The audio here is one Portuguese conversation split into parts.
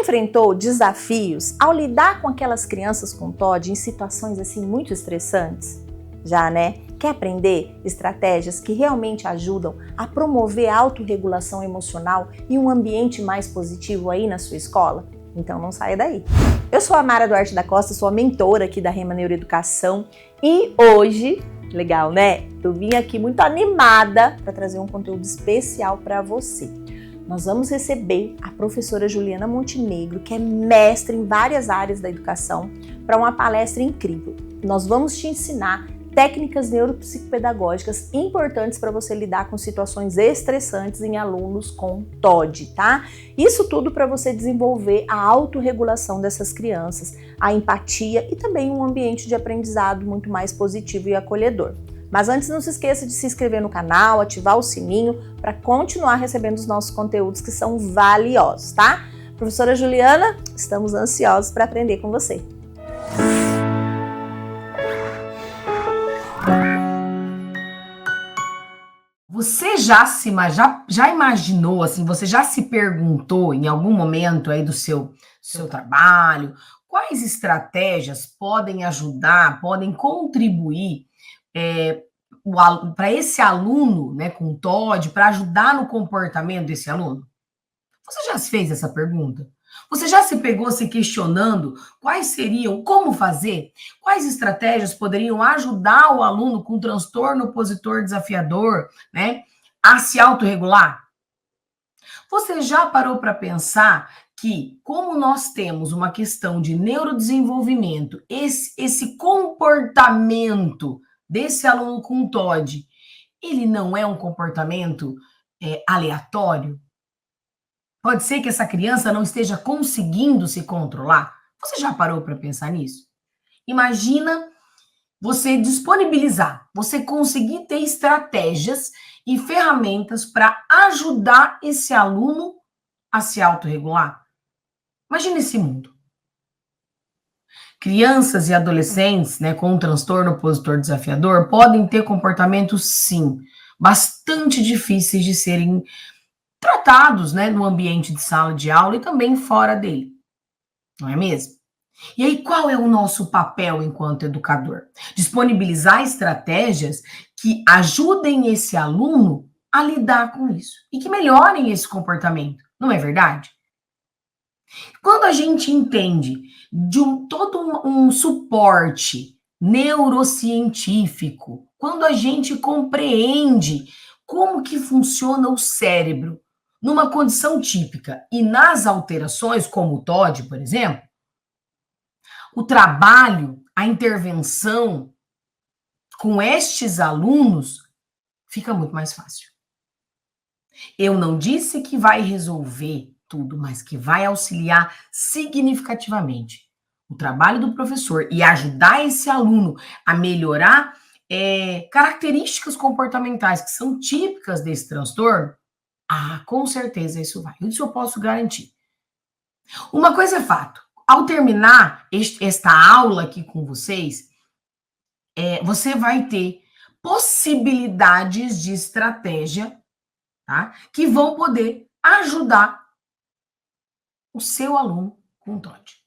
enfrentou desafios ao lidar com aquelas crianças com TOD em situações assim muito estressantes? Já, né? Quer aprender estratégias que realmente ajudam a promover a autorregulação emocional e um ambiente mais positivo aí na sua escola? Então não saia daí. Eu sou a Mara Duarte da Costa, sou a mentora aqui da Rema Neuroeducação e hoje, legal, né? Eu vim aqui muito animada para trazer um conteúdo especial para você. Nós vamos receber a professora Juliana Montenegro, que é mestre em várias áreas da educação, para uma palestra incrível. Nós vamos te ensinar técnicas neuropsicopedagógicas importantes para você lidar com situações estressantes em alunos com TOD, tá? Isso tudo para você desenvolver a autorregulação dessas crianças, a empatia e também um ambiente de aprendizado muito mais positivo e acolhedor. Mas antes, não se esqueça de se inscrever no canal, ativar o sininho para continuar recebendo os nossos conteúdos que são valiosos, tá? Professora Juliana, estamos ansiosos para aprender com você. Você já imaginou, assim, você já se perguntou em algum momento aí do seu trabalho, quais estratégias podem ajudar, podem contribuir para esse aluno, né, com TOD, para ajudar no comportamento desse aluno? Você já se fez essa pergunta? Você já se pegou se questionando quais seriam, como fazer? Quais estratégias poderiam ajudar o aluno com transtorno opositor desafiador, né, a se autorregular? Você já parou para pensar que, como nós temos uma questão de neurodesenvolvimento, esse comportamento desse aluno com TOD, ele não é um comportamento aleatório? Pode ser que essa criança não esteja conseguindo se controlar. Você já parou para pensar nisso? Imagina você disponibilizar, você conseguir ter estratégias e ferramentas para ajudar esse aluno a se autorregular. Imagina esse mundo. Crianças e adolescentes, né, com um transtorno opositor desafiador podem ter comportamentos, sim, bastante difíceis de serem tratados, né, no ambiente de sala de aula e também fora dele, não é mesmo? E aí, qual é o nosso papel enquanto educador? Disponibilizar estratégias que ajudem esse aluno a lidar com isso e que melhorem esse comportamento, não é verdade? Quando a gente entende de todo um suporte neurocientífico, quando a gente compreende como que funciona o cérebro numa condição típica e nas alterações, como o TOD, por exemplo, o trabalho, a intervenção com estes alunos fica muito mais fácil. Eu não disse que vai resolver tudo, mas que vai auxiliar significativamente o trabalho do professor e ajudar esse aluno a melhorar características comportamentais que são típicas desse transtorno. Ah, com certeza isso vai. Isso eu posso garantir. Uma coisa é fato. Ao terminar esta aula aqui com vocês, você vai ter possibilidades de estratégia, tá, que vão poder ajudar o seu aluno com TOD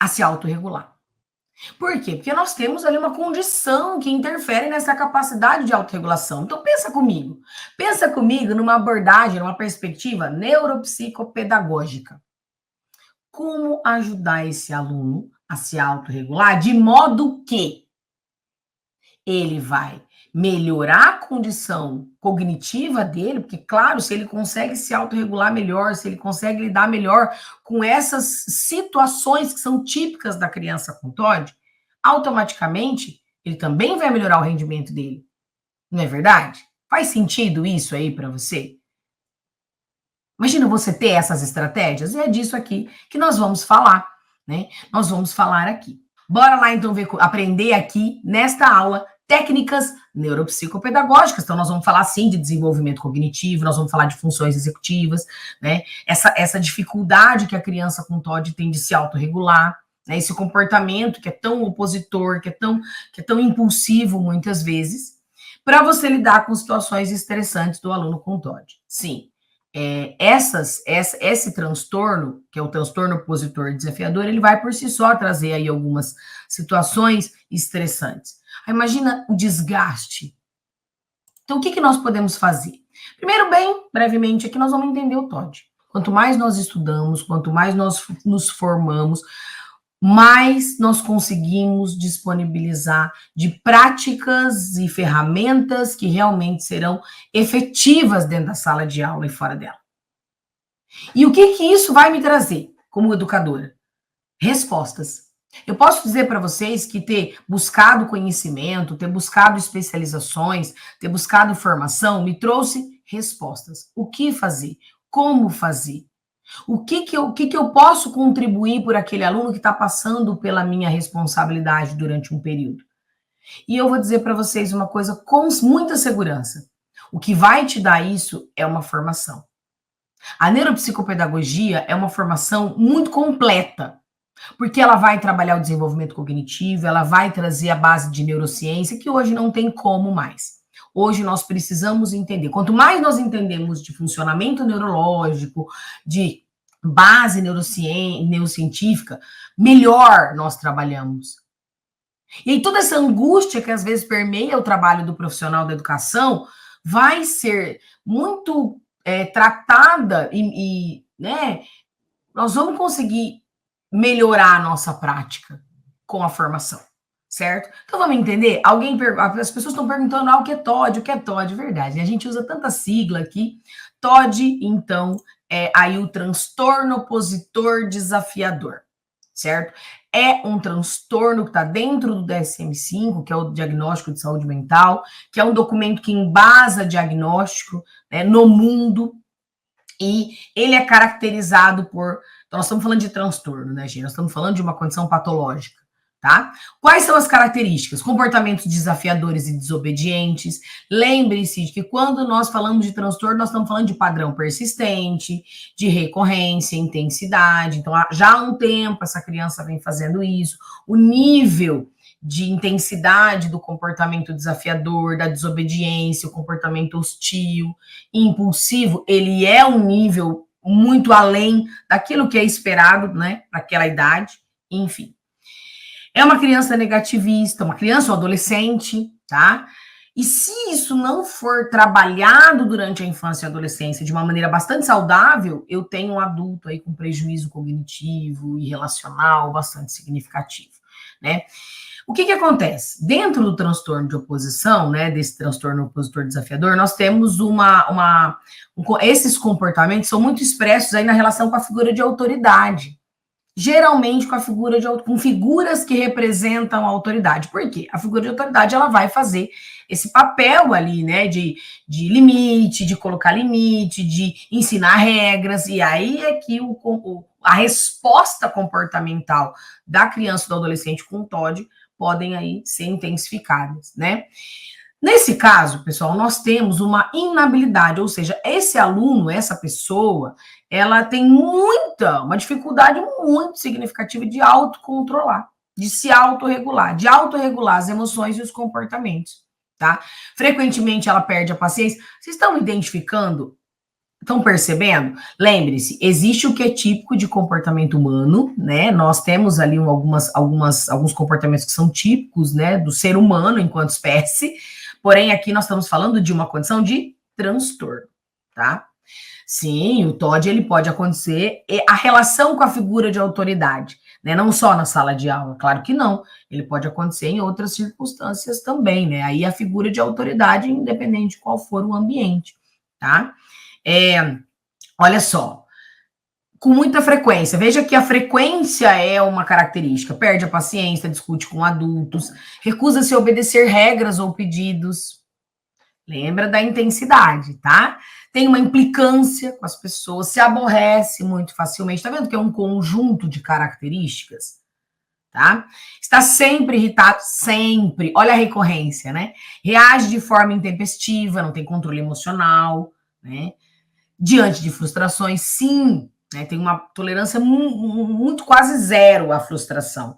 a se autorregular. Por quê? Porque nós temos ali uma condição que interfere nessa capacidade de autorregulação. Então pensa comigo numa abordagem, numa perspectiva neuropsicopedagógica. Como ajudar esse aluno a se autorregular de modo que ele vai melhorar a condição cognitiva dele, porque, claro, se ele consegue se autorregular melhor, se ele consegue lidar melhor com essas situações que são típicas da criança com TOD, automaticamente ele também vai melhorar o rendimento dele. Não é verdade? Faz sentido isso aí para você? Imagina você ter essas estratégias, e é disso aqui que nós vamos falar, né? Nós vamos falar aqui. Bora lá, então, aprender aqui, nesta aula, técnicas neuropsicopedagógicas. Então, nós vamos falar, sim, de desenvolvimento cognitivo, nós vamos falar de funções executivas, né? Essa dificuldade que a criança com TOD tem de se autorregular, né? Esse comportamento que é tão opositor, que é tão impulsivo, muitas vezes, para você lidar com situações estressantes do aluno com TOD. Sim. esse transtorno, que é o transtorno opositor desafiador, ele vai por si só trazer aí algumas situações estressantes. Aí imagina o desgaste. Então, o que nós podemos fazer? Primeiro, bem brevemente, aqui nós vamos entender o TOD. Quanto mais nós estudamos, quanto mais nós nos formamos, mais nós conseguimos disponibilizar de práticas e ferramentas que realmente serão efetivas dentro da sala de aula e fora dela. E o que isso vai me trazer como educadora? Respostas. Eu posso dizer para vocês que ter buscado conhecimento, ter buscado especializações, ter buscado formação, me trouxe respostas. O que fazer? Como fazer? O que eu posso contribuir por aquele aluno que está passando pela minha responsabilidade durante um período? E eu vou dizer para vocês uma coisa com muita segurança. O que vai te dar isso é uma formação. A neuropsicopedagogia é uma formação muito completa, porque ela vai trabalhar o desenvolvimento cognitivo, ela vai trazer a base de neurociência, que hoje não tem como mais. Hoje nós precisamos entender. Quanto mais nós entendemos de funcionamento neurológico, de base neurocientífica, melhor nós trabalhamos. E aí toda essa angústia que às vezes permeia o trabalho do profissional da educação vai ser muito tratada né, nós vamos conseguir melhorar a nossa prática com a formação. Certo? Então vamos entender? As pessoas estão perguntando o que é TOD, o que é TOD, verdade. A gente usa tanta sigla aqui. TOD, então, é aí o transtorno opositor desafiador, certo? É um transtorno que está dentro do DSM-5, que é o Diagnóstico de Saúde Mental, que é um documento que embasa diagnóstico, né, no mundo, e ele é caracterizado por... Então, nós estamos falando de transtorno, né, gente? Nós estamos falando de uma condição patológica. Tá? Quais são as características? Comportamentos desafiadores e desobedientes. Lembre-se de que quando nós falamos de transtorno, nós estamos falando de padrão persistente, de recorrência, intensidade. Então, já há um tempo essa criança vem fazendo isso. O nível de intensidade do comportamento desafiador, da desobediência, o comportamento hostil, impulsivo, ele é um nível muito além daquilo que é esperado, né, para aquela idade, enfim. É uma criança negativista, uma criança ou adolescente, tá? E se isso não for trabalhado durante a infância e adolescência de uma maneira bastante saudável, eu tenho um adulto aí com prejuízo cognitivo e relacional bastante significativo, né? O que acontece? Dentro do transtorno de oposição, né, desse transtorno opositor desafiador, nós temos esses comportamentos são muito expressos aí na relação com a figura de autoridade. Geralmente com figuras que representam a autoridade. Por quê? A figura de autoridade, ela vai fazer esse papel ali, né, de limite, de colocar limite, de ensinar regras, e aí é que a resposta comportamental da criança ou do adolescente com TOD podem aí ser intensificadas, né? Nesse caso, pessoal, nós temos uma inabilidade, ou seja, esse aluno, essa pessoa, ela tem uma dificuldade muito significativa de autocontrolar, de se autorregular, de autorregular as emoções e os comportamentos, tá? Frequentemente ela perde a paciência. Vocês estão identificando? Estão percebendo? Lembre-se, existe o que é típico de comportamento humano, né? Nós temos ali alguns comportamentos que são típicos, né, do ser humano enquanto espécie, porém aqui nós estamos falando de uma condição de transtorno, tá? Sim, o TOD ele pode acontecer, a relação com a figura de autoridade, né? Não só na sala de aula, claro que não, ele pode acontecer em outras circunstâncias também, né? Aí a figura de autoridade, independente de qual for o ambiente, tá? Olha só, com muita frequência, veja que a frequência é uma característica, perde a paciência, discute com adultos, recusa-se a obedecer regras ou pedidos, lembra da intensidade, tá? Tem uma implicância com as pessoas, se aborrece muito facilmente, tá vendo que é um conjunto de características, tá? Está sempre irritado, sempre, olha a recorrência, né? Reage de forma intempestiva, não tem controle emocional, né? Diante de frustrações, sim, né, tem uma tolerância muito quase zero à frustração.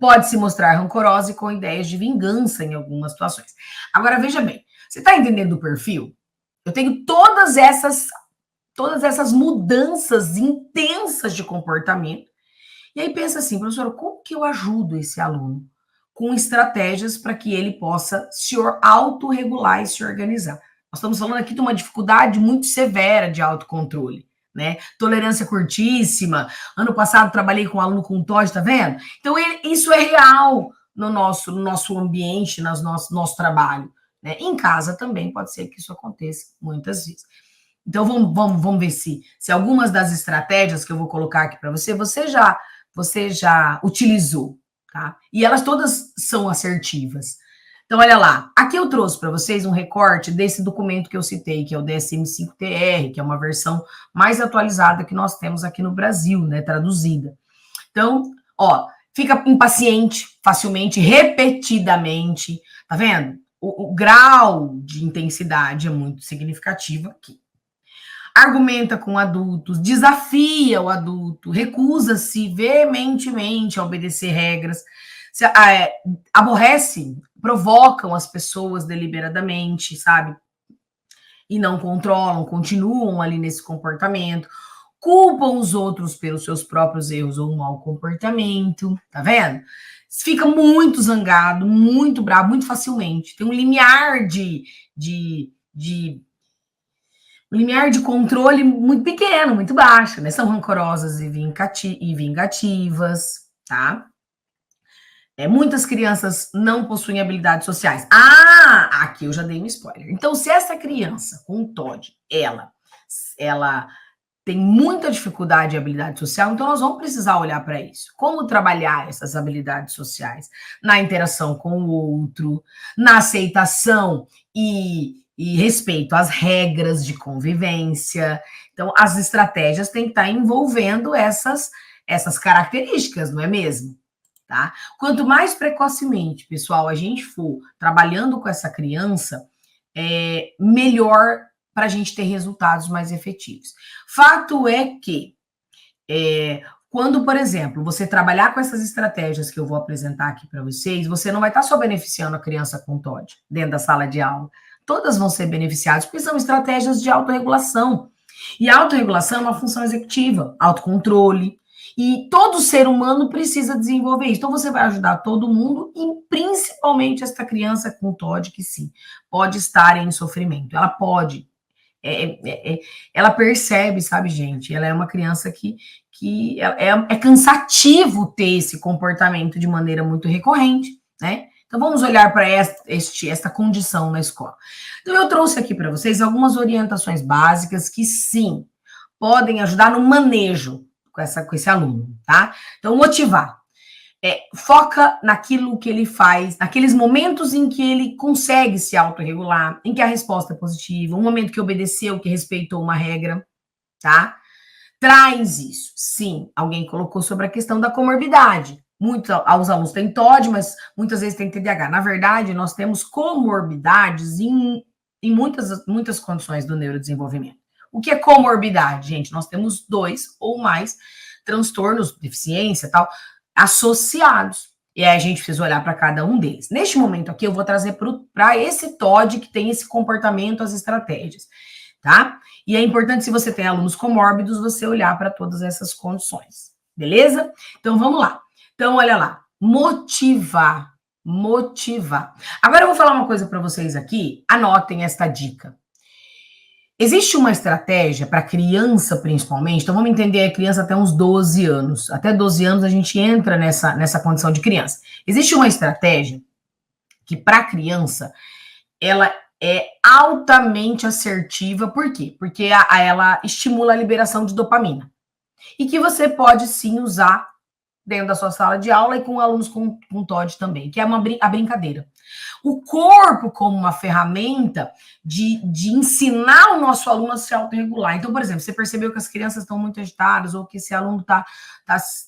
Pode se mostrar rancorosa e com ideias de vingança em algumas situações. Agora, veja bem, você está entendendo o perfil? Eu tenho todas essas todas essas mudanças intensas de comportamento. E aí pensa assim, professora, como que eu ajudo esse aluno? Com estratégias para que ele possa se autorregular e se organizar. Nós estamos falando aqui de uma dificuldade muito severa de autocontrole, né? Tolerância curtíssima. Ano passado trabalhei com um aluno com TOD, tá vendo? Então, isso é real no nosso ambiente, no nosso trabalho. Né? Em casa também pode ser que isso aconteça muitas vezes. Então, vamos ver se algumas das estratégias que eu vou colocar aqui para você já utilizou, tá? E elas todas são assertivas. Então, olha lá, aqui eu trouxe para vocês um recorte desse documento que eu citei, que é o DSM-5-TR, que é uma versão mais atualizada que nós temos aqui no Brasil, né, traduzida. Então, ó, fica impaciente facilmente, repetidamente, tá vendo? O grau de intensidade é muito significativo aqui. Argumenta com adultos, desafia o adulto, recusa-se veementemente a obedecer regras, aborrece, provocam as pessoas deliberadamente, sabe? E não controlam, continuam ali nesse comportamento, culpam os outros pelos seus próprios erros ou mau comportamento, tá vendo? Fica muito zangado, muito bravo, muito facilmente. Tem um limiar um limiar de controle muito pequeno, muito baixo, né? São rancorosas e vingativas, tá? Muitas crianças não possuem habilidades sociais. Ah, aqui eu já dei um spoiler. Então, se essa criança com TOD, ela tem muita dificuldade em habilidade social, então nós vamos precisar olhar para isso. Como trabalhar essas habilidades sociais? Na interação com o outro, na aceitação e respeito às regras de convivência. Então, as estratégias têm que estar envolvendo essas características, não é mesmo? Tá? Quanto mais precocemente, pessoal, a gente for trabalhando com essa criança, melhor para a gente ter resultados mais efetivos. Fato é que, quando, por exemplo, você trabalhar com essas estratégias que eu vou apresentar aqui para vocês, você não vai estar só beneficiando a criança com TOD dentro da sala de aula. Todas vão ser beneficiadas, porque são estratégias de autorregulação. E a autorregulação é uma função executiva, autocontrole. E todo ser humano precisa desenvolver isso. Então, você vai ajudar todo mundo, e principalmente esta criança com TOD, que sim, pode estar em sofrimento. Ela pode. Ela percebe, sabe, gente? Ela é uma criança que é cansativo ter esse comportamento de maneira muito recorrente, né? Então, vamos olhar para esta condição na escola. Então, eu trouxe aqui para vocês algumas orientações básicas que, sim, podem ajudar no manejo com esse aluno, tá? Então, motivar. Foca naquilo que ele faz, naqueles momentos em que ele consegue se autorregular, em que a resposta é positiva, um momento que obedeceu, que respeitou uma regra, tá? Traz isso. Sim, alguém colocou sobre a questão da comorbidade. Muitos alunos têm TOD, mas muitas vezes têm TDAH. Na verdade, nós temos comorbidades em muitas condições do neurodesenvolvimento. O que é comorbidade, gente? Nós temos 2 ou mais transtornos, deficiência e tal, associados. E aí a gente precisa olhar para cada um deles. Neste momento aqui, eu vou trazer para esse TOD que tem esse comportamento, as estratégias, tá? E é importante, se você tem alunos comórbidos, você olhar para todas essas condições, beleza? Então, vamos lá. Então, olha lá. Motivar. Agora eu vou falar uma coisa para vocês aqui. Anotem esta dica. Existe uma estratégia para criança, principalmente, então vamos entender a criança até uns 12 anos. Até 12 anos a gente entra nessa condição de criança. Existe uma estratégia que, para a criança, ela é altamente assertiva. Por quê? Porque ela estimula a liberação de dopamina. E que você pode, sim, usar dentro da sua sala de aula e com alunos com TOD também, que é a brincadeira. O corpo como uma ferramenta de ensinar o nosso aluno a se autorregular. Então, por exemplo, você percebeu que as crianças estão muito agitadas ou que esse aluno está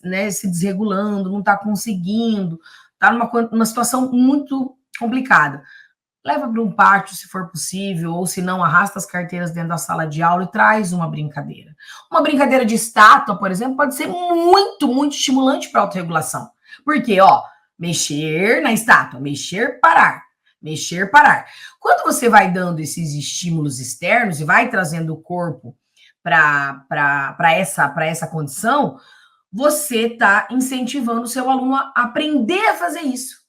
né, se desregulando, não está conseguindo, está numa situação muito complicada. Leva para um pátio, se for possível, ou se não, arrasta as carteiras dentro da sala de aula e traz uma brincadeira. Uma brincadeira de estátua, por exemplo, pode ser muito, muito estimulante para a autorregulação. Porque, ó, mexer na estátua, mexer, parar. Mexer, parar. Quando você vai dando esses estímulos externos e vai trazendo o corpo para essa condição, você está incentivando o seu aluno a aprender a fazer isso.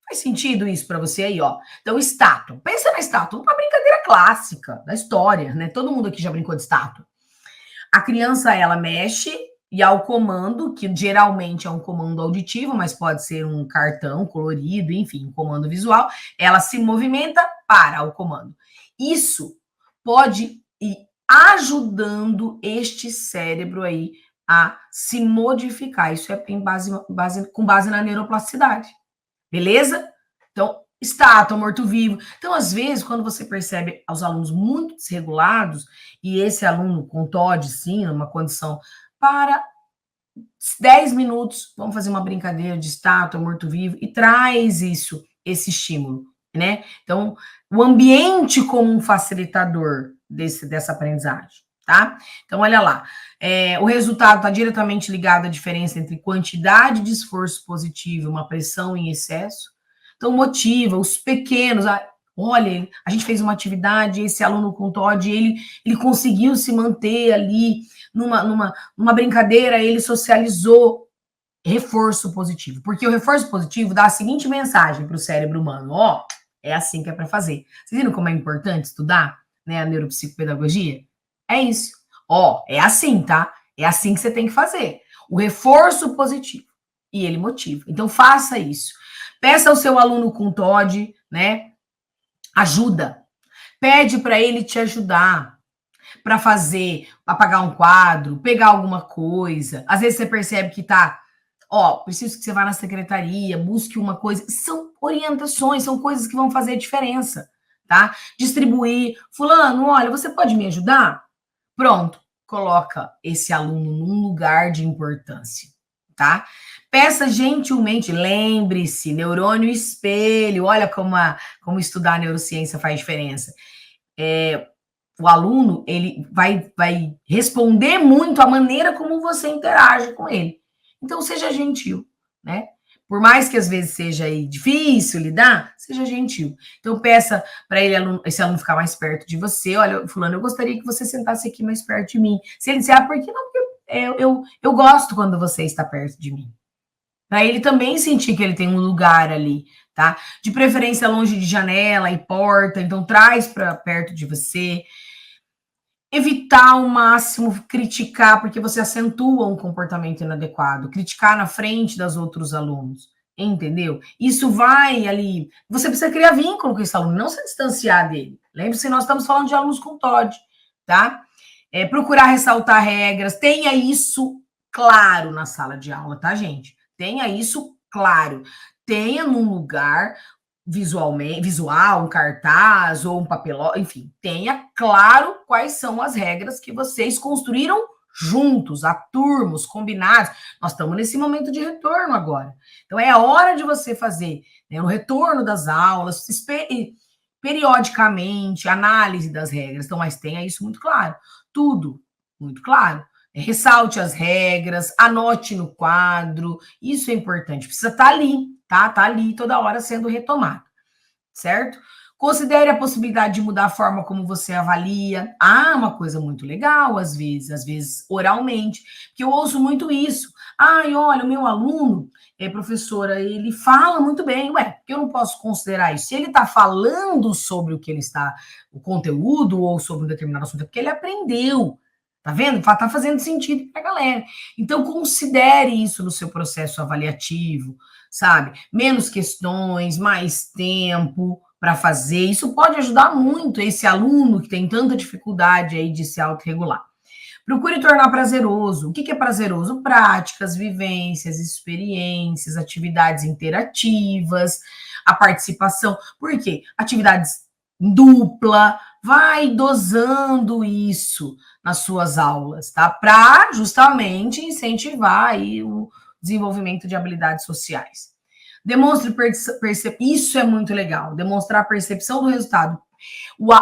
Faz sentido isso para você aí, ó? Então, estátua. Pensa na estátua, uma brincadeira clássica da história, né? Todo mundo aqui já brincou de estátua. A criança, ela mexe e ao comando, que geralmente é um comando auditivo, mas pode ser um cartão colorido, enfim, um comando visual, ela se movimenta para o comando. Isso pode ir ajudando este cérebro aí a se modificar. Isso é com base na neuroplasticidade. Beleza? Então, estátua, morto-vivo. Então, às vezes, quando você percebe os alunos muito desregulados, e esse aluno com TOD, sim, numa condição, para 10 minutos, vamos fazer uma brincadeira de estátua, morto-vivo, e traz isso, esse estímulo, né? Então, o ambiente como um facilitador dessa aprendizagem, tá? Então, olha lá. O resultado está diretamente ligado à diferença entre quantidade de esforço positivo e uma pressão em excesso. Então, motiva os pequenos. Olha, a gente fez uma atividade, esse aluno com TOD, ele conseguiu se manter ali numa brincadeira, ele socializou. Reforço positivo. Porque o reforço positivo dá a seguinte mensagem para o cérebro humano: ó, é assim que é para fazer. Vocês viram como é importante estudar, né, a neuropsicopedagogia? É isso. Ó, é assim, tá? É assim que você tem que fazer. O reforço positivo. E ele motiva. Então, faça isso. Peça ao seu aluno com TOD, né? Ajuda. Pede para ele te ajudar. Para fazer, apagar um quadro, pegar alguma coisa. Às vezes você percebe que tá... Ó, preciso que você vá na secretaria, busque uma coisa. São orientações, são coisas que vão fazer diferença, tá? Distribuir. Fulano, olha, você pode me ajudar? Pronto, coloca esse aluno num lugar de importância, tá? Peça gentilmente, lembre-se, neurônio espelho, olha como estudar a neurociência faz diferença. O aluno, ele vai responder muito à maneira como você interage com ele. Então, seja gentil, né? Por mais que às vezes seja aí difícil lidar, seja gentil. Então, peça para esse aluno ficar mais perto de você. Olha, fulano, eu gostaria que você sentasse aqui mais perto de mim. Se ele disser, por que não? Porque eu gosto quando você está perto de mim. Para ele também sentir que ele tem um lugar ali, tá? De preferência longe de janela e porta, então traz para perto de você. Evitar ao máximo criticar, porque você acentua um comportamento inadequado. Criticar na frente dos outros alunos, entendeu? Isso vai ali... Você precisa criar vínculo com esse aluno, não se distanciar dele. Lembre-se, nós estamos falando de alunos com TOD, tá? Procurar ressaltar regras, tenha isso claro na sala de aula, tá, gente? Tenha isso claro. Tenha num lugar... visual, um cartaz ou um papeló, enfim, tenha claro quais são as regras que vocês construíram juntos, a turma, os combinados. Nós estamos nesse momento de retorno agora. Então, é a hora de você fazer, né, o retorno das aulas, periodicamente, análise das regras. Então, mas tenha isso muito claro. Tudo muito claro. Ressalte as regras, anote no quadro, isso é importante, precisa estar ali, tá? Tá ali toda hora sendo retomado, certo? Considere a possibilidade de mudar a forma como você avalia. Uma coisa muito legal, às vezes oralmente, porque eu ouço muito isso. Olha, o meu aluno, professora, ele fala muito bem. Porque eu não posso considerar isso. Se ele está falando sobre o conteúdo ou sobre um determinado assunto, é porque ele aprendeu. Tá vendo? Tá fazendo sentido para a galera. Então, considere isso no seu processo avaliativo, sabe? Menos questões, mais tempo para fazer. Isso pode ajudar muito esse aluno que tem tanta dificuldade aí de se autorregular. Procure tornar prazeroso. O que é prazeroso? Práticas, vivências, experiências, atividades interativas, a participação. Por quê? Atividades em dupla, vai dosando isso nas suas aulas, tá? Para justamente incentivar aí o desenvolvimento de habilidades sociais. Demonstre isso é muito legal, demonstrar percepção do resultado.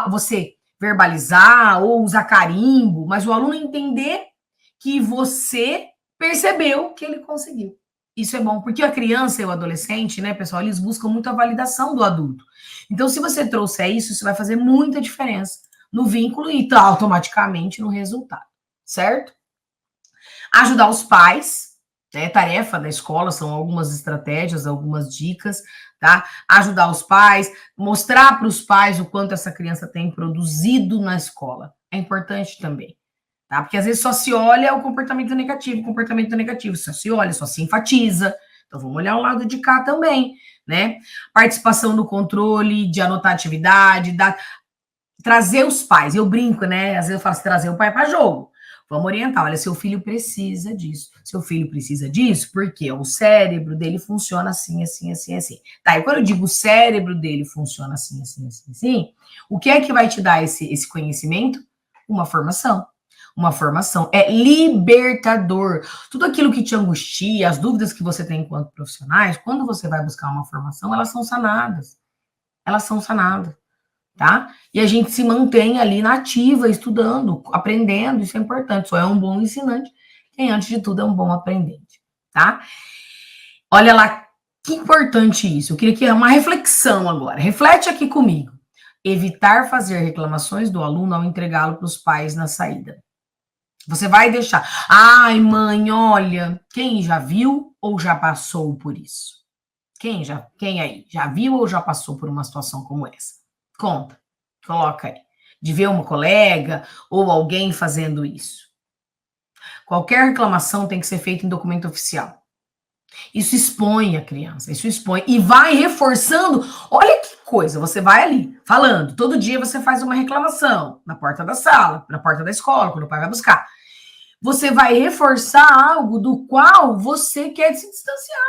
Você verbalizar ou usar carimbo, mas o aluno entender que você percebeu que ele conseguiu. Isso é bom, porque a criança e o adolescente, né, pessoal, eles buscam muito a validação do adulto. Então, se você trouxer isso vai fazer muita diferença no vínculo e automaticamente no resultado. certo? Ajudar os pais, né? Tarefa da escola, são algumas estratégias, algumas dicas, tá? Ajudar os pais, mostrar para os pais o quanto essa criança tem produzido na escola. É importante também, tá? Porque às vezes só se olha o comportamento negativo, só se olha, só se enfatiza. Então vamos olhar o lado de cá também, né? Participação no controle, de anotar atividade, trazer os pais. Eu brinco, né? Às vezes eu falo assim, trazer o pai para jogo. Vamos orientar. Olha, seu filho precisa disso. Seu filho precisa disso porque o cérebro dele funciona assim, assim, assim, assim. Tá, e quando eu digo o cérebro dele funciona assim, assim, assim, assim, o que é que vai te dar esse conhecimento? Uma formação. Uma formação. É libertador. Tudo aquilo que te angustia, as dúvidas que você tem enquanto profissionais, quando você vai buscar uma formação, elas são sanadas. Elas são sanadas. Tá? E a gente se mantém ali na ativa, estudando, aprendendo, isso é importante. Só é um bom ensinante quem, antes de tudo, é um bom aprendente, tá? Olha lá, que importante isso. Eu queria que uma reflexão agora. Reflete aqui comigo. Evitar fazer reclamações do aluno ao entregá-lo para os pais na saída. Você vai deixar. Ai, mãe, olha, quem já viu ou já passou por isso? Quem aí? Já viu ou já passou por uma situação como essa? Conta, coloca aí. De ver uma colega ou alguém fazendo isso. Qualquer reclamação tem que ser feita em documento oficial. Isso expõe a criança, isso expõe. E vai reforçando. Olha que coisa, você vai ali falando. Todo dia você faz uma reclamação na porta da sala, na porta da escola, quando o pai vai buscar. Você vai reforçar algo do qual você quer se distanciar.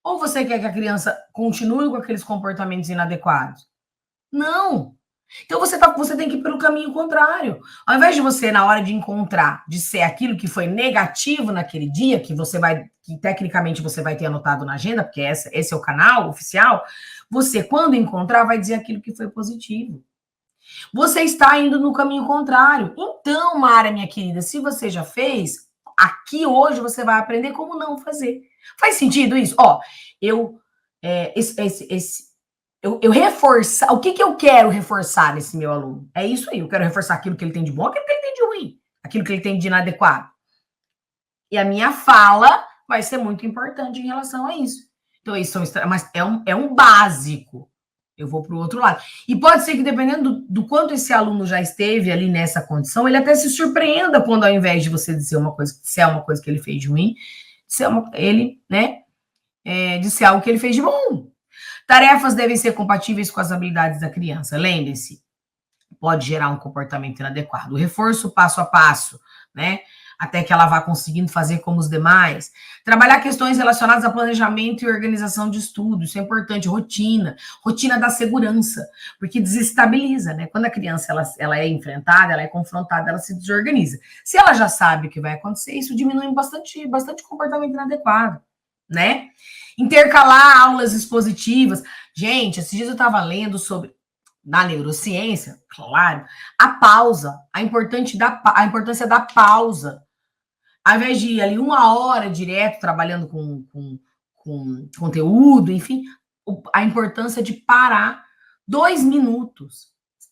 Ou você quer que a criança continue com aqueles comportamentos inadequados? Não. Então você tem que ir pelo caminho contrário. Ao invés de você, na hora de encontrar, de ser aquilo que foi negativo naquele dia, que tecnicamente você vai ter anotado na agenda, porque esse é o canal oficial, você, quando encontrar, vai dizer aquilo que foi positivo. Você está indo no caminho contrário. Então, Mara, minha querida, se você já fez, aqui hoje você vai aprender como não fazer. Faz sentido isso? Ó, eu reforçar. O que eu quero reforçar nesse meu aluno? É isso aí. Eu quero reforçar aquilo que ele tem de bom, aquilo que ele tem de ruim, aquilo que ele tem de inadequado. E a minha fala vai ser muito importante em relação a isso. Então, isso é um básico. Eu vou para o outro lado. E pode ser que, dependendo do quanto esse aluno já esteve ali nessa condição, ele até se surpreenda quando, ao invés de você dizer uma coisa, se é uma coisa que ele fez de ruim, de ser algo que ele fez de bom. Tarefas devem ser compatíveis com as habilidades da criança. Lembre-se, pode gerar um comportamento inadequado. O reforço passo a passo, né? Até que ela vá conseguindo fazer como os demais. Trabalhar questões relacionadas a planejamento e organização de estudo, isso é importante. Rotina da segurança, porque desestabiliza, né? Quando a criança ela é enfrentada, ela é confrontada, ela se desorganiza. Se ela já sabe o que vai acontecer, isso diminui bastante comportamento inadequado, né? Intercalar aulas expositivas. Gente, esses dias eu estava lendo sobre, na neurociência, claro, a pausa, a importância da pausa. Ao invés de ir ali 1 hora direto trabalhando com conteúdo, enfim, a importância de parar 2 minutos,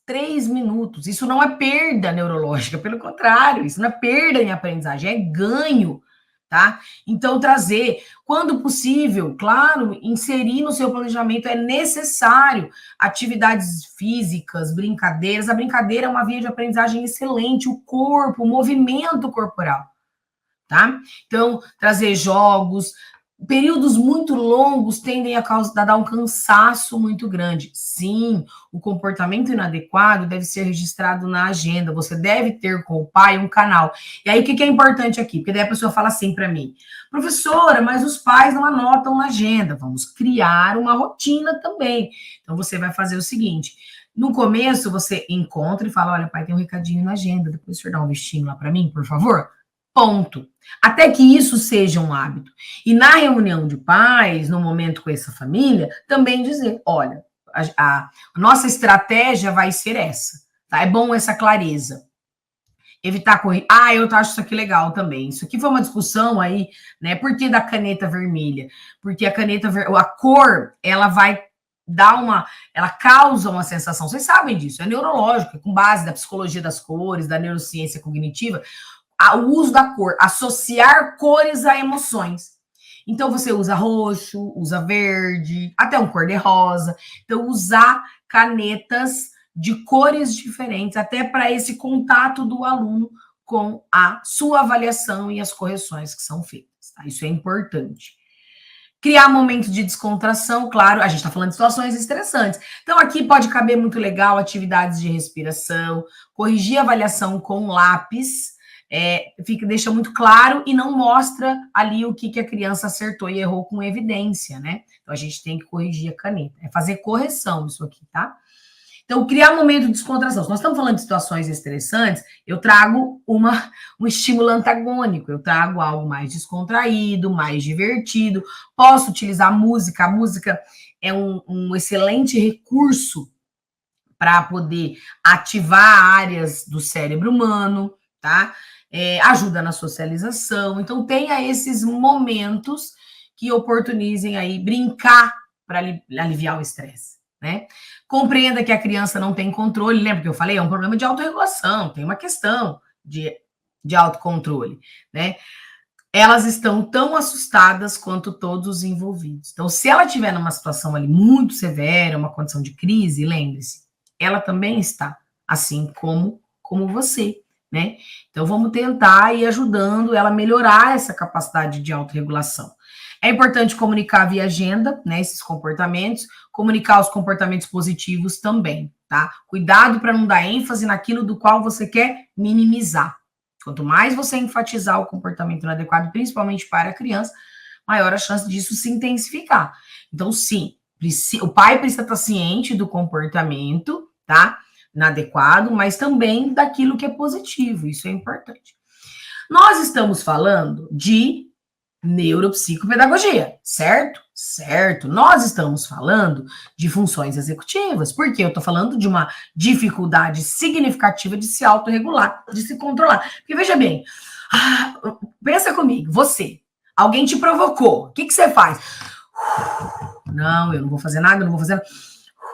3 minutos. Isso não é perda neurológica, pelo contrário, isso não é perda em aprendizagem, é ganho, tá? Então, trazer, quando possível, claro, inserir no seu planejamento é necessário atividades físicas, brincadeiras. A brincadeira é uma via de aprendizagem excelente, o corpo, o movimento corporal. Tá? Então, trazer jogos, períodos muito longos tendem a dar um cansaço muito grande. Sim, o comportamento inadequado deve ser registrado na agenda. Você deve ter com o pai um canal. E aí, o que é importante aqui? Porque daí a pessoa fala assim para mim, professora, mas os pais não anotam na agenda. Vamos criar uma rotina também. Então, você vai fazer o seguinte, no começo, você encontra e fala, olha, pai, tem um recadinho na agenda, depois o senhor dá um vestinho lá para mim, por favor? Ponto. Até que isso seja um hábito. E na reunião de pais, no momento com essa família, também dizer, olha, a nossa estratégia vai ser essa, tá? É bom essa clareza. Evitar correr. Eu acho isso aqui legal também. Isso aqui foi uma discussão aí, né? Por que da caneta vermelha? Porque a cor, ela vai ela causa uma sensação. Vocês sabem disso, é neurológico, é com base da psicologia das cores, da neurociência cognitiva. o uso da cor, associar cores a emoções. Então, você usa roxo, usa verde, até um cor-de-rosa. Então, usar canetas de cores diferentes, até para esse contato do aluno com a sua avaliação e as correções que são feitas. Tá? Isso é importante. Criar momentos de descontração, claro, a gente está falando de situações estressantes. Então, aqui pode caber muito legal atividades de respiração, corrigir a avaliação com lápis, deixa muito claro e não mostra ali o que a criança acertou e errou com evidência, né? Então, a gente tem que corrigir a caneta. É fazer correção isso aqui, tá? Então, criar um momento de descontração. Se nós estamos falando de situações estressantes, eu trago um estímulo antagônico, eu trago algo mais descontraído, mais divertido. Posso utilizar a música é um excelente recurso para poder ativar áreas do cérebro humano, tá? Ajuda na socialização. Então, tenha esses momentos que oportunizem aí brincar para aliviar o estresse, né? Compreenda que a criança não tem controle. Lembra que eu falei? É um problema de autorregulação, tem uma questão de autocontrole, né? Elas estão tão assustadas quanto todos os envolvidos. Então, se ela estiver numa situação ali muito severa, uma condição de crise, lembre-se, ela também está, assim como você, né? Então, vamos tentar ir ajudando ela a melhorar essa capacidade de autorregulação. É importante comunicar via agenda, né, esses comportamentos, comunicar os comportamentos positivos também, tá? Cuidado para não dar ênfase naquilo do qual você quer minimizar. Quanto mais você enfatizar o comportamento inadequado, principalmente para a criança, maior a chance disso se intensificar. Então, sim, o pai precisa estar ciente do comportamento, tá? Inadequado, mas também daquilo que é positivo, isso é importante. Nós estamos falando de neuropsicopedagogia, certo? Certo. Nós estamos falando de funções executivas, porque eu estou falando de uma dificuldade significativa de se autorregular, de se controlar. Porque veja bem, pensa comigo, alguém te provocou, o que você faz? Não, eu não vou fazer nada, eu não vou fazer nada.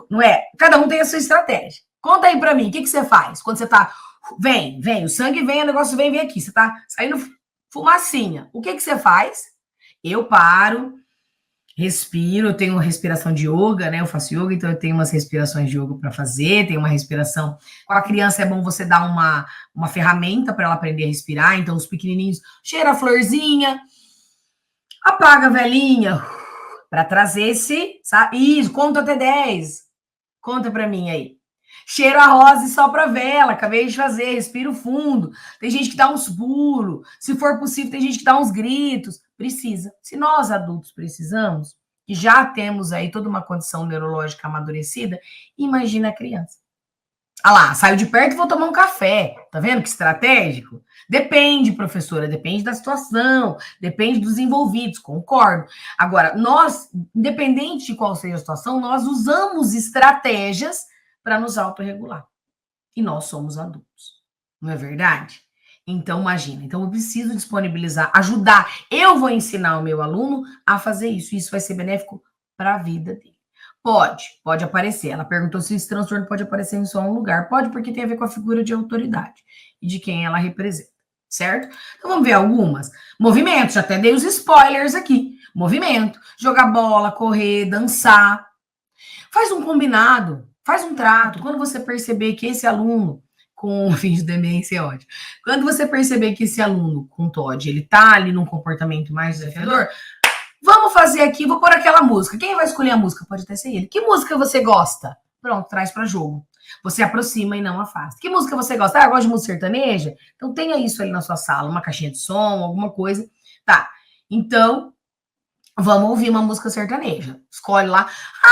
Não é? Cada um tem a sua estratégia. Conta aí pra mim, o que você faz quando você tá, vem, o sangue vem, o negócio vem aqui, você tá saindo fumacinha. O que você faz? Eu paro, respiro, eu tenho uma respiração de yoga, né? Eu faço yoga, então eu tenho umas respirações de yoga para fazer, tem uma respiração. Com a criança é bom você dar uma ferramenta para ela aprender a respirar, então os pequenininhos, cheira a florzinha, apaga a velhinha, para trazer isso, conta até 10. Conta para mim aí. Cheiro a rosa e sopra a vela, acabei de fazer, respiro fundo. Tem gente que dá uns pulos, se for possível, tem gente que dá uns gritos. Precisa. Se nós adultos precisamos, e já temos aí toda uma condição neurológica amadurecida, imagina a criança. Lá, saio de perto e vou tomar um café. Tá vendo que estratégico? Depende, professora, depende da situação, depende dos envolvidos, concordo. Agora, nós, independente de qual seja a situação, nós usamos estratégias para nos autorregular. E nós somos adultos. Não é verdade? Então, imagina. Então, eu preciso disponibilizar, ajudar. Eu vou ensinar o meu aluno a fazer isso. Isso vai ser benéfico para a vida dele. Pode aparecer. Ela perguntou se esse transtorno pode aparecer em só um lugar. Pode, porque tem a ver com a figura de autoridade e de quem ela representa, certo? Então, vamos ver algumas. Movimentos, já até dei os spoilers aqui. Movimento, jogar bola, correr, dançar. Faz um combinado. Faz um trato. Quando você perceber que esse aluno com fim de demência é ótimo. Quando você perceber que esse aluno com TOD, ele tá ali num comportamento mais desafiador, vamos fazer aqui, vou pôr aquela música. Quem vai escolher a música? Pode até ser ele. Que música você gosta? Pronto, traz para jogo. Você aproxima e não afasta. Que música você gosta? Eu gosto de música sertaneja? Então tenha isso ali na sua sala, uma caixinha de som, alguma coisa. Tá, então vamos ouvir uma música sertaneja. Escolhe lá.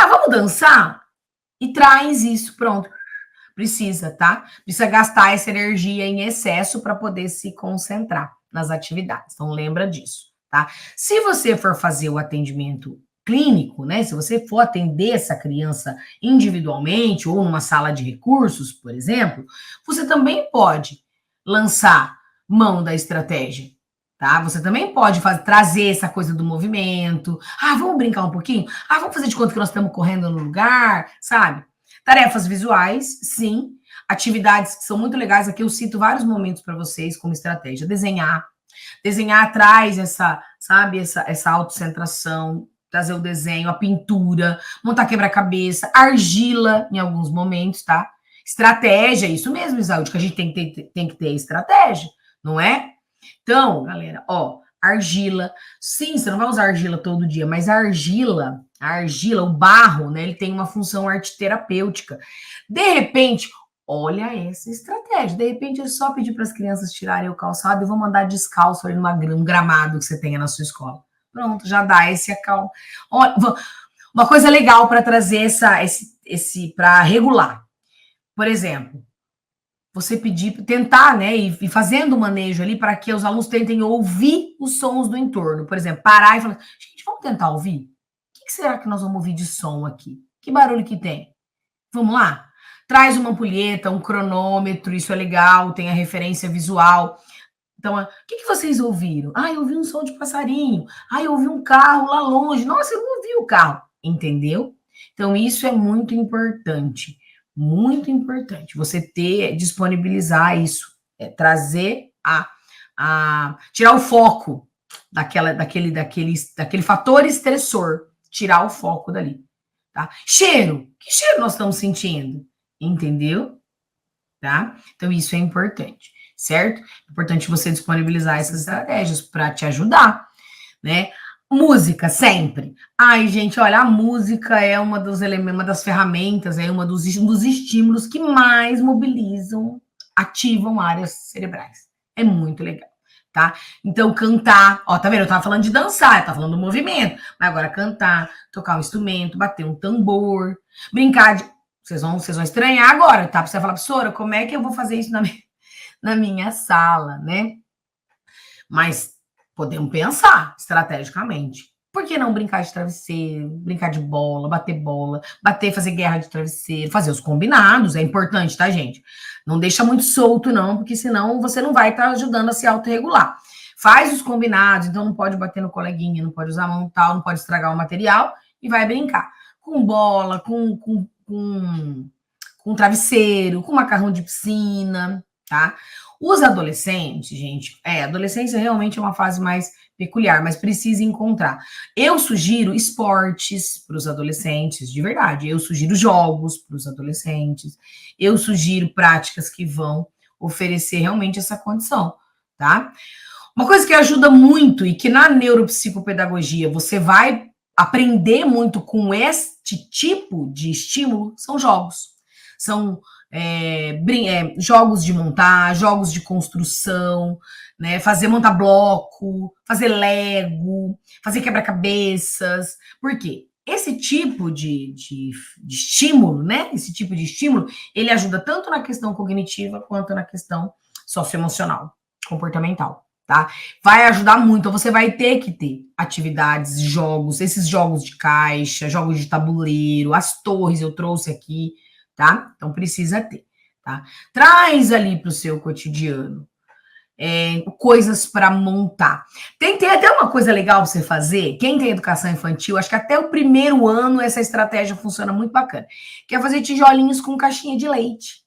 Vamos dançar? E traz isso, pronto. Precisa, tá? Precisa gastar essa energia em excesso para poder se concentrar nas atividades. Então, lembra disso, tá? Se você for fazer o atendimento clínico, né? Se você for atender essa criança individualmente ou numa sala de recursos, por exemplo, você também pode lançar mão da estratégia, tá? Você também pode trazer essa coisa do movimento. Vamos brincar um pouquinho? Vamos fazer de conta que nós estamos correndo no lugar, sabe? Tarefas visuais, sim. atividades que são muito legais, aqui eu cito vários momentos para vocês como estratégia. Desenhar. Desenhar traz essa, sabe, essa autocentração, trazer o desenho, a pintura, montar quebra-cabeça, argila em alguns momentos, tá? Estratégia, isso mesmo, Isaúde, que a gente tem que ter estratégia, não é? Então, galera, ó, argila. Sim, você não vai usar argila todo dia, mas a argila, o barro, né, ele tem uma função arteterapêutica. De repente, olha essa estratégia. De repente, é só pedir para as crianças tirarem o calçado e vou mandar descalço ali num gramado que você tenha na sua escola. Pronto, já dá esse acalmo. Olha, uma coisa legal para trazer para regular. Por exemplo, você pedir, tentar, né, e fazendo o manejo ali para que os alunos tentem ouvir os sons do entorno. Por exemplo, parar e falar, gente, vamos tentar ouvir? O que será que nós vamos ouvir de som aqui? Que barulho que tem? Vamos lá? Traz uma ampulheta, um cronômetro, isso é legal, tem a referência visual. Então, o que vocês ouviram? Ah, eu ouvi um som de passarinho. Ah, eu ouvi um carro lá longe. Nossa, eu não ouvi o carro. Entendeu? Então, isso é muito importante. Muito importante. Você disponibilizar isso. Trazer tirar o foco daquele fator estressor. Tirar o foco dali. Tá? Cheiro. Que cheiro nós estamos sentindo? Entendeu? Tá? Então, isso é importante. Certo? É importante você disponibilizar essas estratégias para te ajudar, né? Música, sempre. Ai, gente, olha, a música é uma das ferramentas, é um dos estímulos que mais mobilizam, ativam áreas cerebrais. É muito legal, tá? Então, cantar, ó, tá vendo? Eu tava falando de dançar, eu tava falando do movimento, mas agora cantar, tocar um instrumento, bater um tambor, brincar de... Vocês vão estranhar agora, tá? Você vai falar, professora, como é que eu vou fazer isso na minha sala, né? Mas podemos pensar estrategicamente. Por que não brincar de travesseiro, brincar de bola, fazer guerra de travesseiro, fazer os combinados, é importante, tá, gente? Não deixa muito solto, não, porque senão você não vai estar ajudando a se autorregular. Faz os combinados, então não pode bater no coleguinha, não pode usar mão tal, não pode estragar o material e vai brincar. Com bola, com travesseiro, com macarrão de piscina, tá? Os adolescentes, gente, a adolescência realmente é uma fase mais peculiar, mas precisa encontrar. Eu sugiro esportes para os adolescentes, de verdade. Eu sugiro jogos para os adolescentes. Eu sugiro práticas que vão oferecer realmente essa condição, tá? Uma coisa que ajuda muito e que na neuropsicopedagogia você vai aprender muito com este tipo de estímulo são jogos. São jogos de montar, jogos de construção, né? Montar bloco, fazer Lego, fazer quebra-cabeças. Por quê? Esse tipo de estímulo, né? Esse tipo de estímulo, ele ajuda tanto na questão cognitiva quanto na questão socioemocional, comportamental, tá? Vai ajudar muito. Então, você vai ter que ter atividades, jogos, esses jogos de caixa, jogos de tabuleiro, as torres eu trouxe aqui, tá? Então, precisa ter, tá? Traz ali para o seu cotidiano coisas para montar. Tem até uma coisa legal para você fazer. Quem tem educação infantil, acho que até o primeiro ano essa estratégia funciona muito bacana. Que é fazer tijolinhos com caixinha de leite.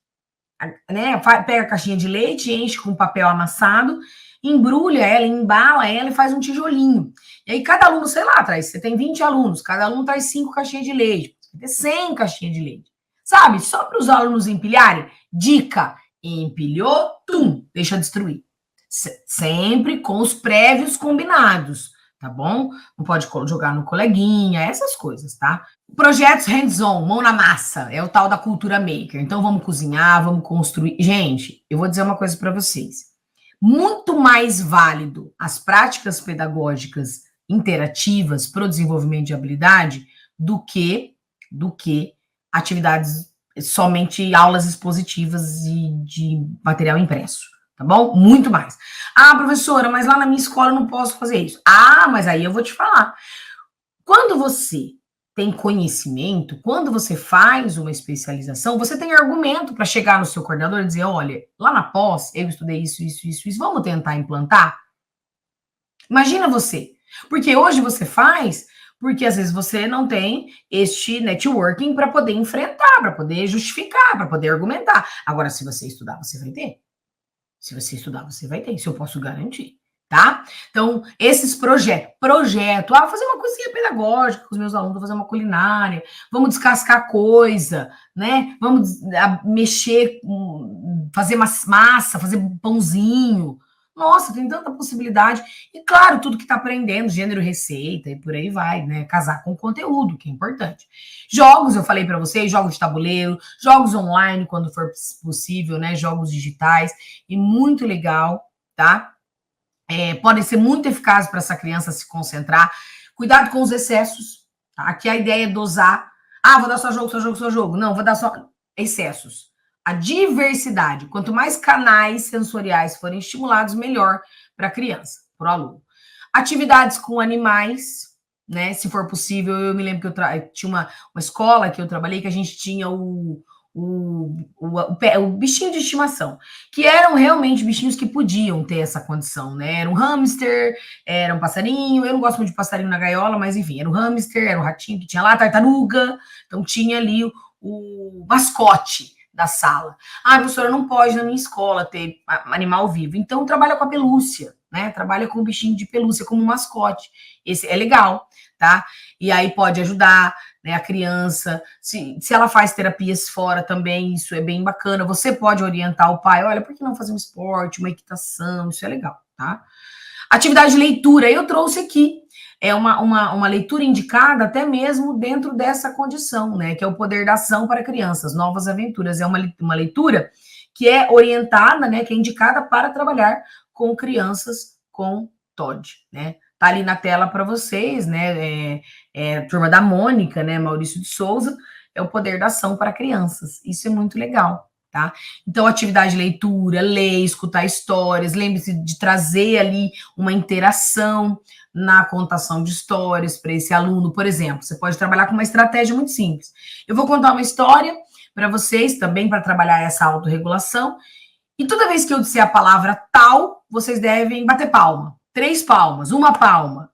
Né? Pega a caixinha de leite, enche com papel amassado, embrulha ela, embala ela e faz um tijolinho. E aí cada aluno, sei lá, você tem 20 alunos, cada aluno traz 5 caixinhas de leite. Você tem 100 caixinhas de leite. Sabe? Só para os alunos empilharem. Dica: empilhou, deixa destruir. Sempre com os prévios combinados, tá bom? Não pode jogar no coleguinha, essas coisas, tá? Projetos hands-on, mão na massa, é o tal da cultura maker. Então vamos cozinhar, vamos construir. Gente, eu vou dizer uma coisa para vocês. Muito mais válido as práticas pedagógicas interativas para o desenvolvimento de habilidade do que atividades, somente aulas expositivas e de material impresso, tá bom? Muito mais. Ah, professora, mas lá na minha escola eu não posso fazer isso. Ah, mas aí eu vou te falar. Quando você tem conhecimento, quando você faz uma especialização, você tem argumento para chegar no seu coordenador e dizer, olha, lá na pós eu estudei isso, vamos tentar implantar? Imagina você. Porque hoje você faz Porque às vezes você não tem este networking para poder enfrentar, para poder justificar, para poder argumentar. Agora, se você estudar, você vai ter. Se você estudar, você vai ter. Isso eu posso garantir, tá? Então, esses projeto, fazer uma coisinha pedagógica com os meus alunos, fazer uma culinária, vamos descascar coisa, né? Vamos mexer, fazer massa, fazer pãozinho. Nossa, tem tanta possibilidade. E claro, tudo que está aprendendo, gênero, receita e por aí vai, né? Casar com conteúdo, que é importante. Jogos, eu falei para vocês, jogos de tabuleiro, jogos online, quando for possível, né? Jogos digitais, e muito legal, tá? Podem ser muito eficazes para essa criança se concentrar. Cuidado com os excessos, tá? Aqui a ideia é dosar. Vou dar só jogo, só jogo, só jogo. Não, vou dar só excessos. A diversidade. Quanto mais canais sensoriais forem estimulados, melhor para a criança, para o aluno. Atividades com animais, né? Se for possível, eu me lembro que eu tinha uma escola que eu trabalhei que a gente tinha o bichinho de estimação, que eram realmente bichinhos que podiam ter essa condição, né? Era um hamster, era um passarinho, eu não gosto muito de passarinho na gaiola, mas enfim, era um hamster, era um ratinho que tinha lá, tartaruga, então tinha ali o mascote da sala. Professora, não pode na minha escola ter animal vivo, então trabalha com a pelúcia, né? Trabalha com o bichinho de pelúcia como mascote. Esse é legal, tá? E aí pode ajudar, né, a criança, se ela faz terapias fora também, isso é bem bacana. Você pode orientar o pai, olha, por que não fazer um esporte, uma equitação, isso é legal, tá? Atividade de leitura, eu trouxe aqui, é uma leitura indicada até mesmo dentro dessa condição, né, que é o Poder da Ação para Crianças, Novas Aventuras, é uma leitura que é orientada, né, que é indicada para trabalhar com crianças com TOD, né, tá ali na tela para vocês, né, Turma da Mônica, né, Maurício de Souza, é o Poder da Ação para Crianças, isso é muito legal, tá? Então, atividade de leitura, ler, escutar histórias, lembre-se de trazer ali uma interação na contação de histórias para esse aluno, por exemplo, você pode trabalhar com uma estratégia muito simples. Eu vou contar uma história para vocês também, para trabalhar essa autorregulação, e toda vez que eu disser a palavra tal, vocês devem bater palma. 3 palmas, 1 palma.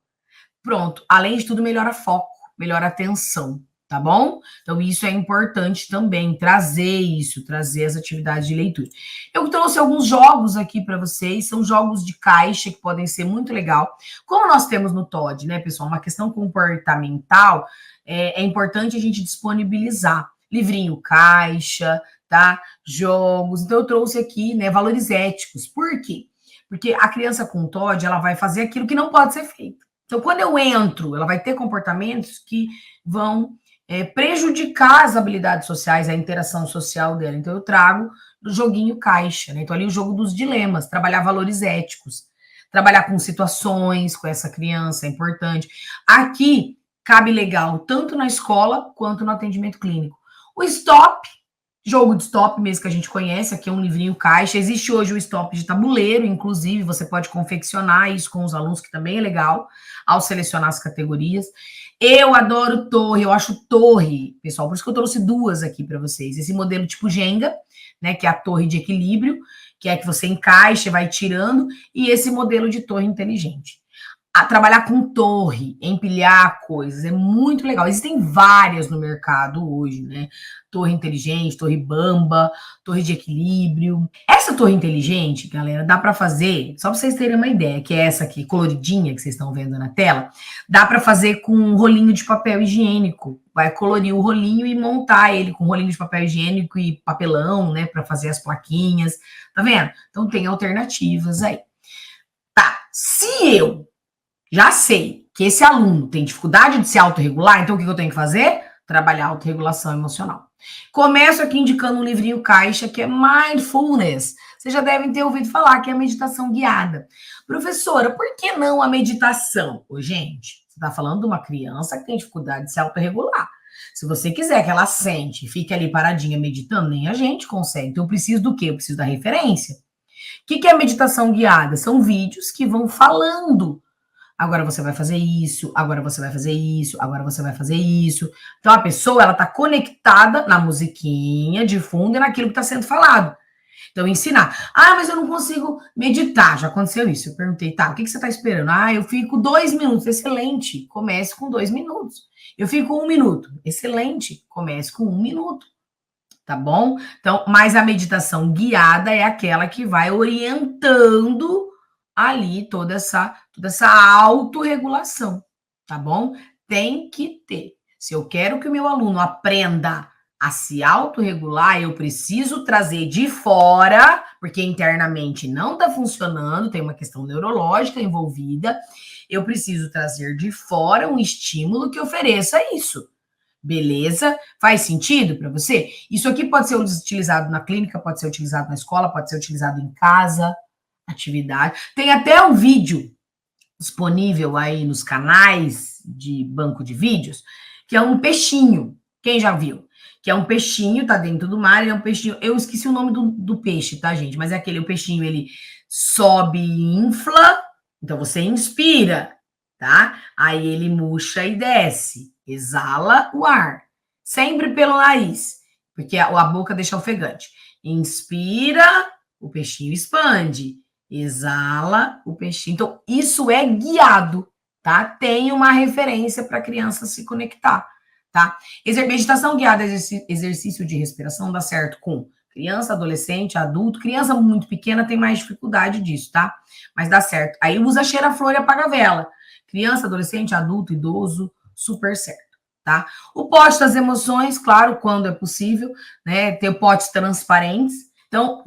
Pronto. Além de tudo, melhora foco, melhora atenção, tá bom? Então, isso é importante também, trazer as atividades de leitura. Eu trouxe alguns jogos aqui para vocês, são jogos de caixa que podem ser muito legal. Como nós temos no TOD, né, pessoal, uma questão comportamental, é importante a gente disponibilizar livrinho caixa, tá? Jogos. Então, eu trouxe aqui, né, valores éticos. Por quê? Porque a criança com TOD, ela vai fazer aquilo que não pode ser feito. Então, quando eu entro, ela vai ter comportamentos que vão prejudicar as habilidades sociais, a interação social dela. Então, eu trago do joguinho caixa, né? Então, ali o jogo dos dilemas, trabalhar valores éticos, trabalhar com situações com essa criança, é importante. Aqui, cabe legal tanto na escola quanto no atendimento clínico. O stop, jogo de stop mesmo que a gente conhece, aqui é um livrinho caixa. Existe hoje o stop de tabuleiro, inclusive, você pode confeccionar isso com os alunos, que também é legal, ao selecionar as categorias. Eu adoro torre, eu acho torre, pessoal, por isso que eu trouxe 2 aqui para vocês. Esse modelo tipo Jenga, né, que é a torre de equilíbrio, que é que você encaixa e vai tirando, e esse modelo de torre inteligente. Trabalhar com torre, empilhar coisas, é muito legal. Existem várias no mercado hoje, né? Torre inteligente, torre bamba, torre de equilíbrio. Essa torre inteligente, galera, dá para fazer, só para vocês terem uma ideia, que é essa aqui, coloridinha, que vocês estão vendo na tela, dá para fazer com um rolinho de papel higiênico. Vai colorir o rolinho e montar ele com rolinho de papel higiênico e papelão, né, para fazer as plaquinhas. Tá vendo? Então tem alternativas aí. Tá, se eu já sei que esse aluno tem dificuldade de se autorregular, então o que eu tenho que fazer? Trabalhar a autorregulação emocional. Começo aqui indicando um livrinho caixa que é Mindfulness. Vocês já devem ter ouvido falar que é a meditação guiada. Professora, por que não a meditação? Ô, gente, você está falando de uma criança que tem dificuldade de se autorregular. Se você quiser que ela sente e fique ali paradinha meditando, nem a gente consegue. Então eu preciso do quê? Eu preciso da referência. O que é a meditação guiada? São vídeos que vão falando. Agora você vai fazer isso, agora você vai fazer isso, agora você vai fazer isso. Então a pessoa, ela tá conectada na musiquinha de fundo e naquilo que está sendo falado. Então, ensinar. Ah, mas eu não consigo meditar. Já aconteceu isso. Eu perguntei, tá, o que você está esperando? Ah, eu fico 2 minutos. Excelente. Comece com 2 minutos. Eu fico 1 minuto. Excelente. Comece com 1 minuto. Tá bom? Então, mas a meditação guiada é aquela que vai orientando ali toda essa autorregulação. Tá bom? Tem que ter. Se eu quero que o meu aluno aprenda a se autorregular, eu preciso trazer de fora, porque internamente não está funcionando, tem uma questão neurológica envolvida, eu preciso trazer de fora um estímulo que ofereça isso. Beleza? Faz sentido para você? Isso aqui pode ser utilizado na clínica, pode ser utilizado na escola, pode ser utilizado em casa, atividade. Tem até um vídeo disponível aí nos canais de banco de vídeos, que é um peixinho. Quem já viu? Que é um peixinho, tá dentro do mar, ele é um peixinho. Eu esqueci o nome do peixe, tá, gente? Mas é aquele, o peixinho, ele sobe e infla, então você inspira, tá? Aí ele murcha e desce, exala o ar, sempre pelo nariz, porque a boca deixa ofegante. Inspira, o peixinho expande, exala o peixinho. Então, isso é guiado, tá? Tem uma referência para a criança se conectar, tá? Meditação guiada, exercício de respiração, dá certo com criança, adolescente, adulto. Criança muito pequena tem mais dificuldade disso, tá? Mas dá certo. Aí usa cheira-flor e apaga-vela. Criança, adolescente, adulto, idoso, super certo, tá? O pote das emoções, claro, quando é possível, né? Ter potes transparentes. Então,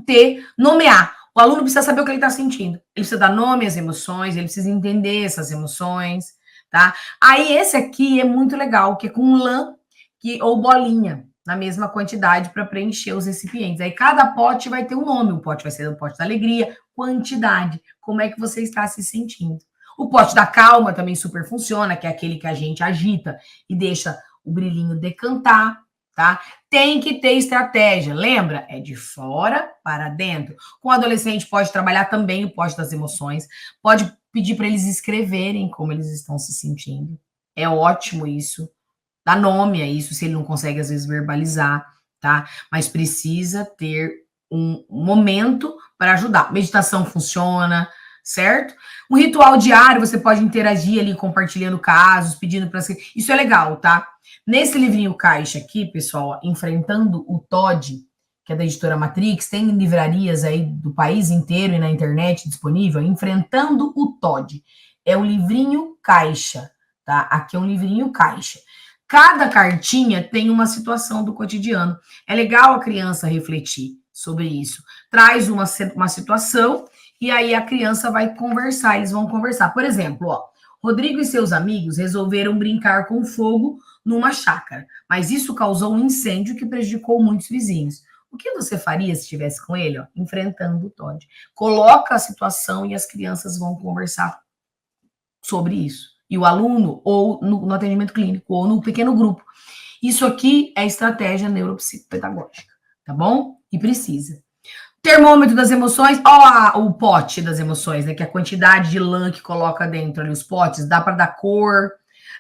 nomear. O aluno precisa saber o que ele está sentindo. Ele precisa dar nome às emoções, ele precisa entender essas emoções, tá? Aí, esse aqui é muito legal, que é com lã ou bolinha, na mesma quantidade para preencher os recipientes. Aí, cada pote vai ter um nome. O pote vai ser o pote da alegria, quantidade, como é que você está se sentindo. O pote da calma também super funciona, que é aquele que a gente agita e deixa o brilhinho decantar, tá? Tem que ter estratégia, lembra? É de fora para dentro. Com o adolescente pode trabalhar também o pote das emoções, pode pedir para eles escreverem como eles estão se sentindo. É ótimo isso. Dá nome a isso, se ele não consegue às vezes verbalizar, tá? Mas precisa ter um momento para ajudar. Meditação funciona, certo? Um ritual diário, você pode interagir ali, compartilhando casos, pedindo para você. Isso é legal, tá? Nesse livrinho caixa aqui, pessoal, Enfrentando o TOD, que é da editora Matrix, tem livrarias aí do país inteiro e na internet disponível, Enfrentando o TOD. É o livrinho caixa, tá? Aqui é um livrinho caixa. Cada cartinha tem uma situação do cotidiano. É legal a criança refletir sobre isso. Traz uma situação e aí a criança vai conversar, eles vão conversar. Por exemplo, ó, Rodrigo e seus amigos resolveram brincar com fogo numa chácara, mas isso causou um incêndio que prejudicou muitos vizinhos. O que você faria se estivesse com ele, ó, enfrentando o TOD? Coloca a situação e as crianças vão conversar sobre isso. E o aluno, ou no atendimento clínico, ou no pequeno grupo. Isso aqui é estratégia neuropsicopedagógica, tá bom? E precisa. Termômetro das emoções, ó, o pote das emoções, né? Que é a quantidade de lã que coloca dentro ali, os potes, dá para dar cor,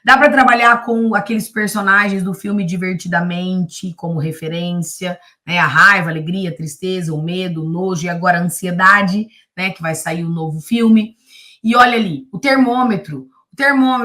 dá para trabalhar com aqueles personagens do filme Divertidamente como referência, né? A raiva, a alegria, a tristeza, o medo, o nojo e agora a ansiedade, né? Que vai sair um novo filme. E olha ali, o termômetro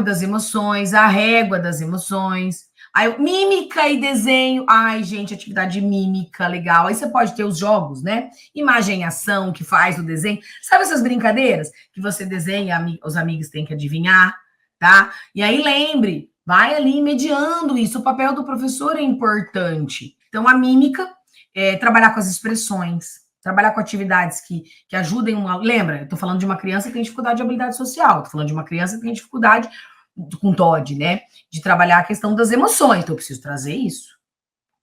das emoções, a régua das emoções. Aí, mímica e desenho. Ai, gente, atividade de mímica, legal. Aí você pode ter os jogos, né? Imagem e ação que faz o desenho. Sabe essas brincadeiras que você desenha, os amigos têm que adivinhar, tá? E aí lembre, vai ali mediando isso. O papel do professor é importante. Então, a mímica é trabalhar com as expressões, trabalhar com atividades que ajudem uma... Lembra, eu tô falando de uma criança que tem dificuldade de habilidade social, tô falando de uma criança que tem dificuldade com TOD, né? De trabalhar a questão das emoções. Então, eu preciso trazer isso.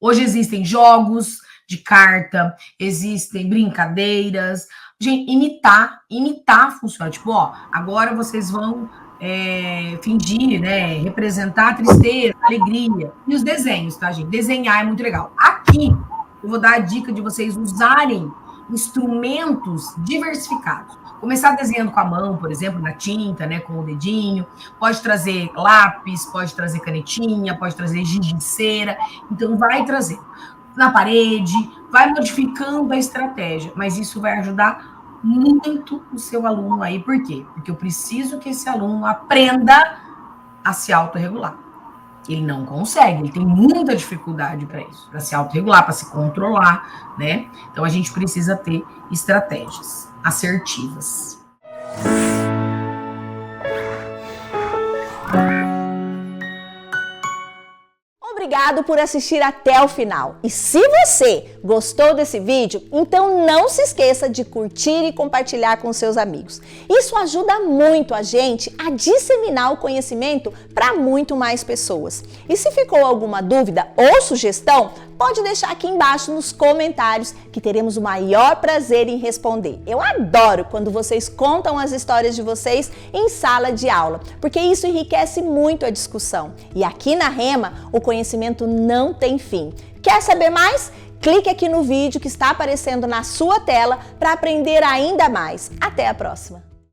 Hoje existem jogos de carta, existem brincadeiras. Gente, imitar funciona. Tipo, ó, agora vocês vão fingir, né? Representar a tristeza, a alegria. E os desenhos, tá, gente? Desenhar é muito legal. Aqui, eu vou dar a dica de vocês usarem instrumentos diversificados. Começar desenhando com a mão, por exemplo, na tinta, né, com o dedinho. Pode trazer lápis, pode trazer canetinha, pode trazer giz de cera. Então, vai trazer na parede, vai modificando a estratégia, mas isso vai ajudar muito o seu aluno aí. Por quê? Porque eu preciso que esse aluno aprenda a se autorregular. Ele não consegue, ele tem muita dificuldade para isso, para se autorregular, para se controlar, né? Então a gente precisa ter estratégias assertivas. Obrigado por assistir até o final. E se você gostou desse vídeo, então não se esqueça de curtir e compartilhar com seus amigos. Isso ajuda muito a gente a disseminar o conhecimento para muito mais pessoas. E se ficou alguma dúvida ou sugestão, pode deixar aqui embaixo nos comentários que teremos o maior prazer em responder. Eu adoro quando vocês contam as histórias de vocês em sala de aula, porque isso enriquece muito a discussão. E aqui na Rema, o conhecimento não tem fim. Quer saber mais? Clique aqui no vídeo que está aparecendo na sua tela para aprender ainda mais. Até a próxima!